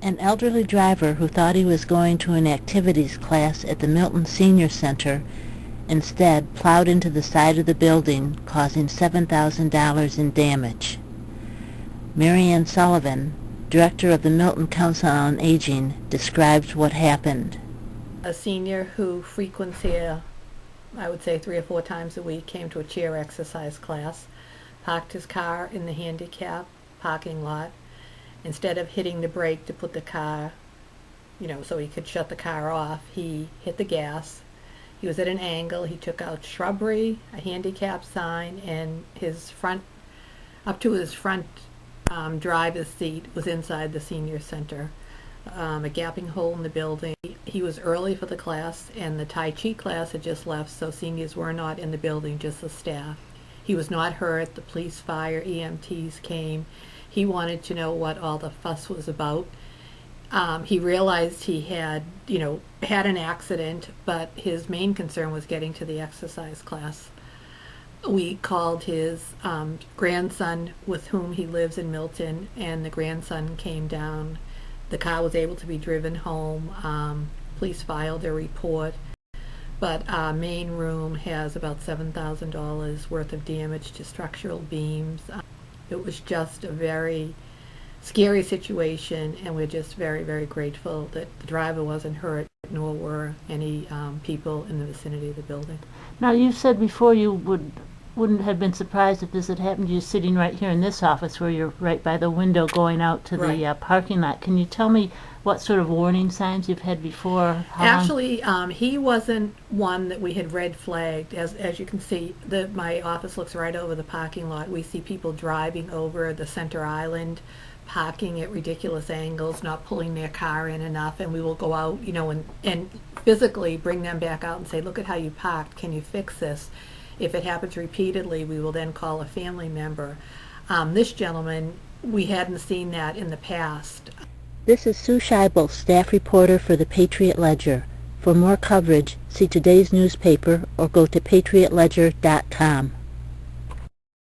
An elderly driver who thought he was going to an activities class at the Milton Senior Center instead plowed into the side of the building, causing $7,000 in damage. Ann Sullivan, director of the Milton Council on Aging, describes what happened. A senior who frequents here, I would say 3 or 4 times a week, came to a chair exercise class, parked his car in the handicapped parking lot. Instead of hitting the brake to put the car, so he could shut the car off, he hit the gas. He was at an angle. He took out shrubbery, a handicap sign, and his front driver's seat was inside the senior center. A gaping hole in the building. He was early for the class, and the Tai Chi class had just left, so seniors were not in the building, just the staff. He was not hurt. The police, fire, EMTs came. He wanted to know what all the fuss was about. He realized he had an accident, but his main concern was getting to the exercise class. We called his grandson, with whom he lives in Milton, and the grandson came down. The car was able to be driven home. Police filed a report, but our main room has about $7,000 worth of damage to structural beams. It was just a very scary situation, and we're just very, very grateful that the driver wasn't hurt, nor were any people in the vicinity of the building. Now, you said before you wouldn't have been surprised if this had happened to you sitting right here in this office where you're right by the window going out to the parking lot. Can you tell me what sort of warning signs you've had before? Actually, he wasn't one that we had red flagged. As you can see, my office looks right over the parking lot. We see people driving over the center island, parking at ridiculous angles, not pulling their car in enough, and we will go out, and physically bring them back out and say, look at how you parked, can you fix this? If it happens repeatedly, we will then call a family member. This gentleman, we hadn't seen that in the past. This is Sue Scheibel, staff reporter for the Patriot Ledger. For more coverage, see today's newspaper or go to patriotledger.com.